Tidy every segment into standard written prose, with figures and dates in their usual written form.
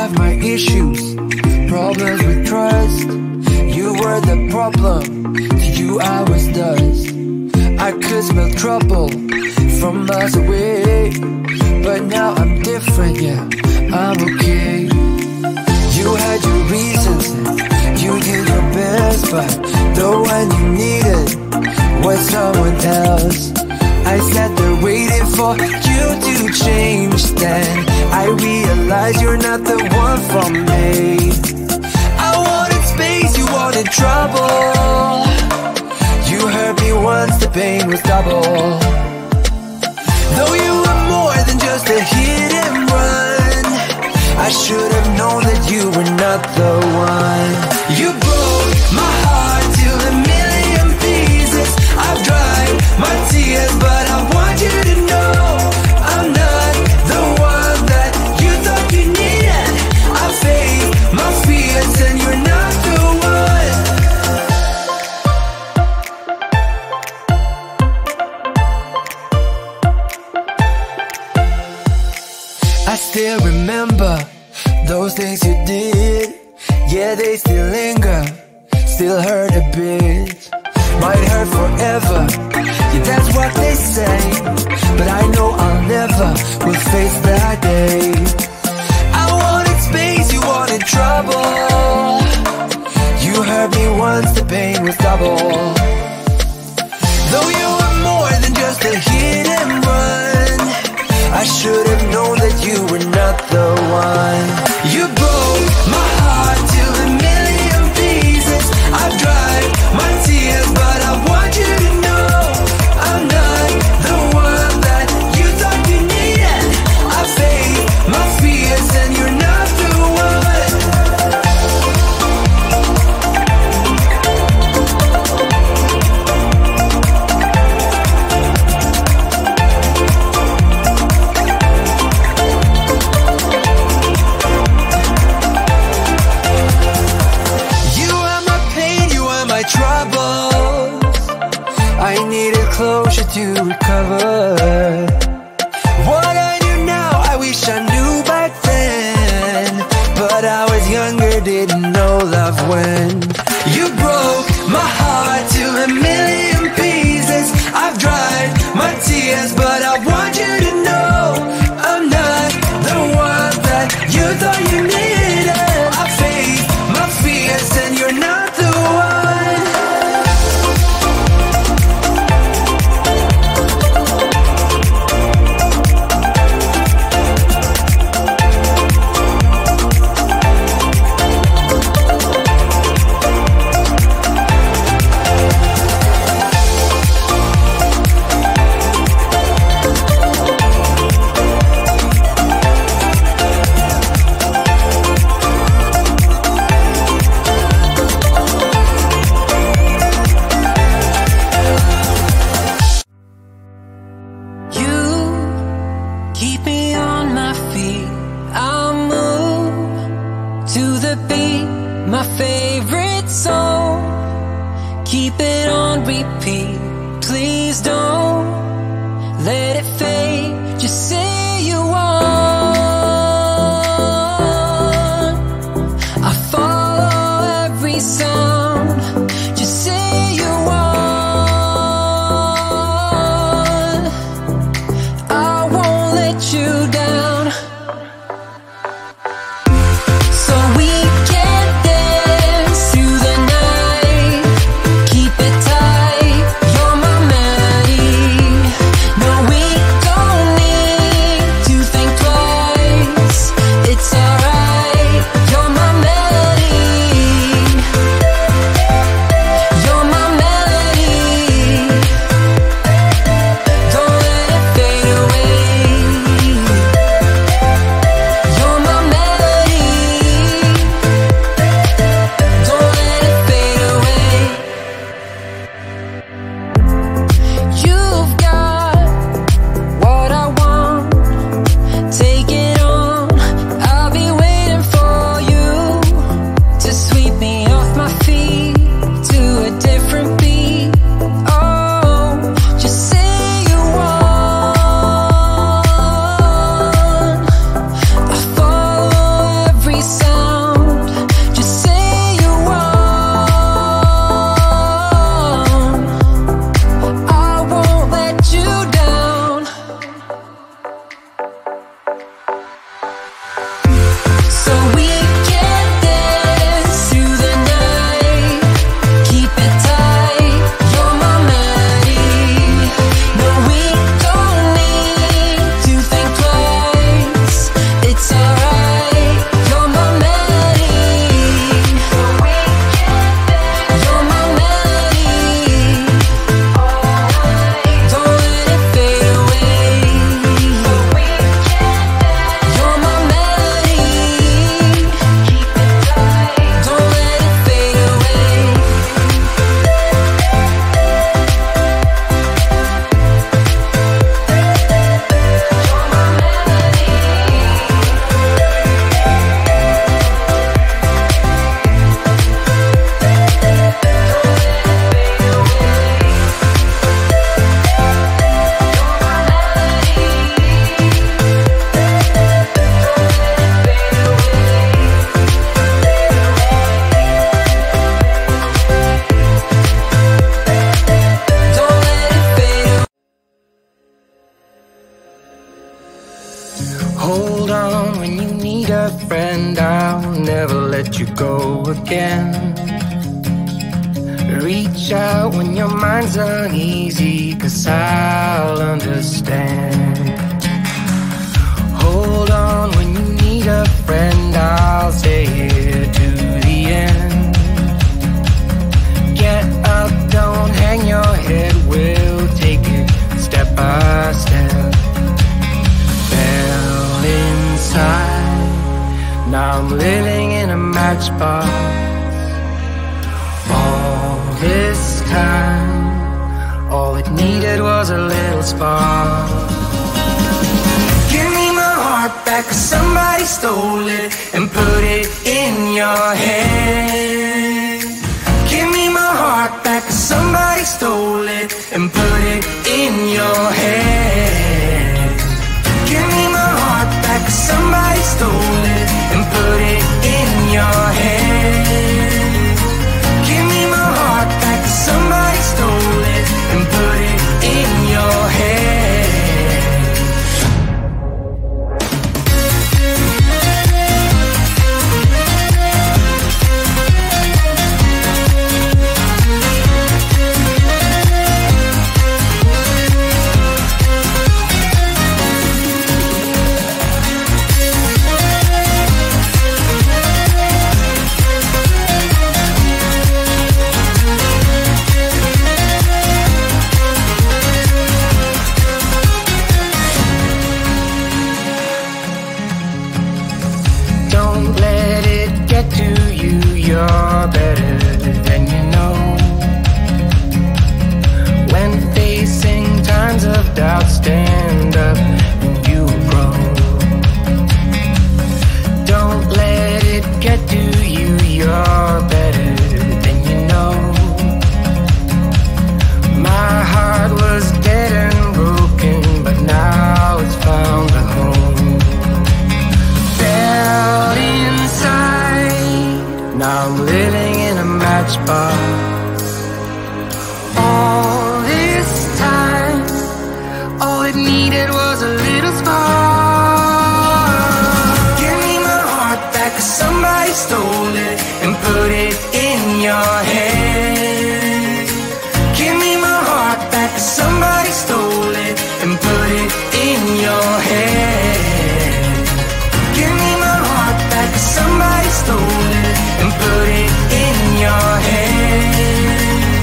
have my issues, problems with trust. You were the problem, to you I was dust. I could smell trouble from miles away, but now I'm different, yeah, I'm okay. You had your reasons, you did your best, but the one you needed was someone else. I sat there waiting for you to change. Then I realized you're not the one for me. I wanted space, you wanted trouble. You hurt me once, the pain was double. Though you were more than just a hit and run, I should have known that you were not the one. You broke my heart to a million pieces. I've dried my tears, but I want you to know I'm not the one that you thought you needed. I faced my fears and you're not the one. I still remember those things you did. Yeah, they still linger, still hurt a bit. Might hurt forever, yeah, that's what they say. But I know I'll never will face that day. I wanted space, you wanted trouble. You hurt me once, the pain was double. Though you were more than just a hit and run, I should have known that you were not the one. You broke my heart to a million pieces. I've dried my tears, but I want you to know I'm not the one that you thought you needed. I faced my fears and you're not the one. Troubles, I needed closure to recover. What I do now, I wish I knew back then. But I was younger, didn't know love when. You broke my heart to a million pieces. I've dried my tears, but I want you to know I'm not the one that you thought you needed. I faced my fears and you're not the one. Keep it on repeat. Please don't let it fade. Just say you want. I follow every sound. Just say you want. I won't let you down. So we can dance through the night. Keep it tight, you're my melody. No, we don't need to think twice. It's alright, you're my melody. You're my melody. Don't let it fade away. Hold on when you need a friend, I'll never let you go again. Reach out when your mind's uneasy, 'cause I'll understand. Hold on when you need a friend, I'll stay here to the end. Get up, don't hang your head, we'll take it step by step. Fell inside, now I'm living in a matchbox. All this time, all it needed was a little spark. Give me my heart back, 'cause somebody stole it and put it in your hand. Give me my heart back, 'cause somebody stole it and put it in your hand. Give me my heart back, 'cause somebody stole it and put it in your hand. Give me my heart back, 'cause somebody stole it and put it in your hand. You're better than you know. When facing times of doubt, stand up and you grow. Don't let it get to you, you're better than you know. My heart was dead and broken, but now it's found a home. Fell inside, now I'm living in a matchbox. All this time, all it needed was a little spark. Give me my heart back, 'cause somebody stole it and put it in your hand. Give me my heart back, 'cause somebody stole it and put it in your hand. Give me my heart back, 'cause somebody stole it and put it in your hand.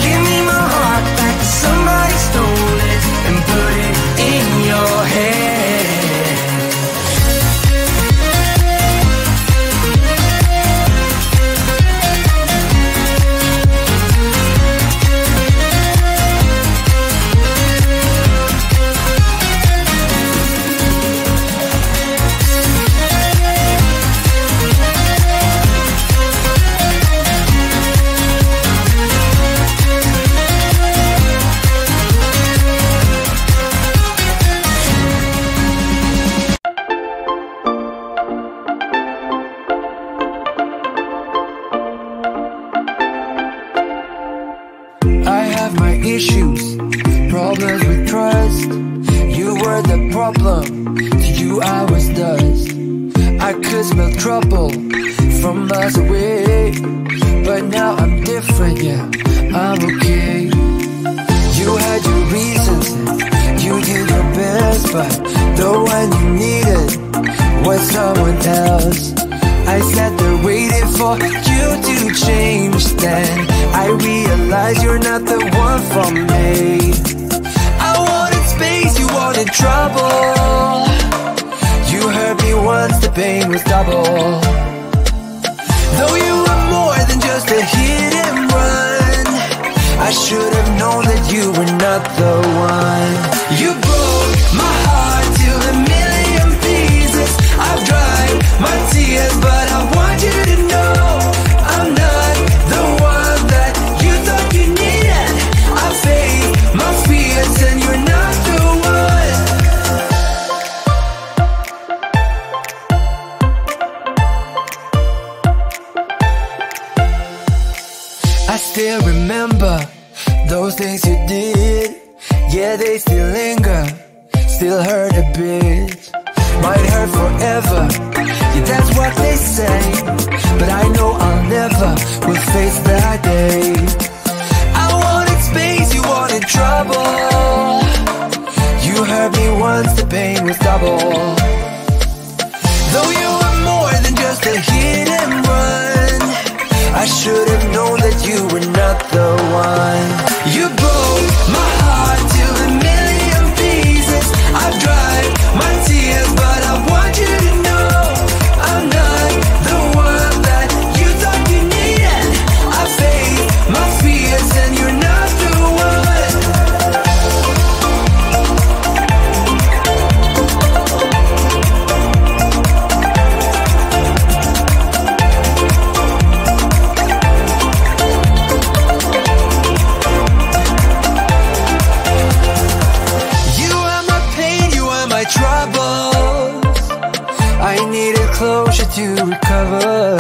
Give me my heart back, 'cause somebody stole it and put it in your hand. Issues, problems with trust. You were the problem, to you I was dust. I could smell trouble from miles away, but now I'm different, yeah, I'm okay. You had your reasons, you did your best, but the one you needed was someone else. I sat there waiting for you to change. Then I realized you're not the one for me. I wanted space, you wanted trouble. You hurt me once, the pain was double. Though you were more than just a hit and run, I should have known that you were not the one. You broke my heart to a million pieces. I've dried my tears, but I want you to know I'm not the one that you thought you needed. I faced my fears and you're not the one. I still remember those things you did. Yeah, they still linger, still hurt a bit. might hurt forever. Yeah, that's what they say, but I know I'll never will face that day. I wanted space, you wanted trouble. You hurt me once, the pain was double. Though you were more than just a hit and run, I should have known that you were not the one. You broke my heart to a million pieces. I've dried my tears, but I want you to know I'm not the one that you thought you needed. I faced my fears and you're not the one. Troubles, I needed closure to recover.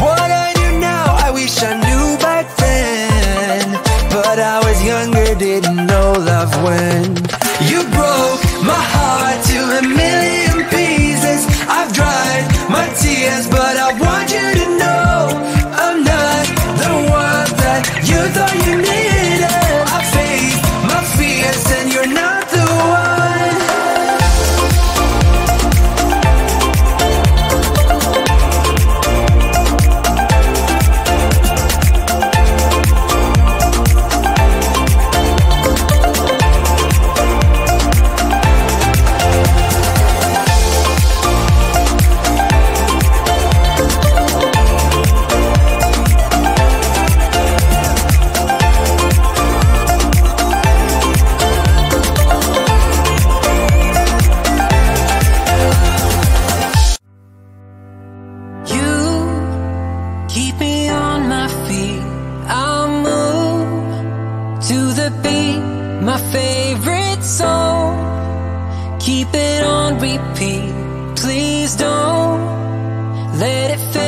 What I do now, I wish I knew back then, but I was younger, didn't know love when. You broke my heart to a million pieces. I've dried my tears, but I want you to know I'm not the one that you thought you needed. I faced my fears and you're not the one. Keep me on my feet, I'll move to the beat, my favorite song. Keep it on repeat, please don't let it fade.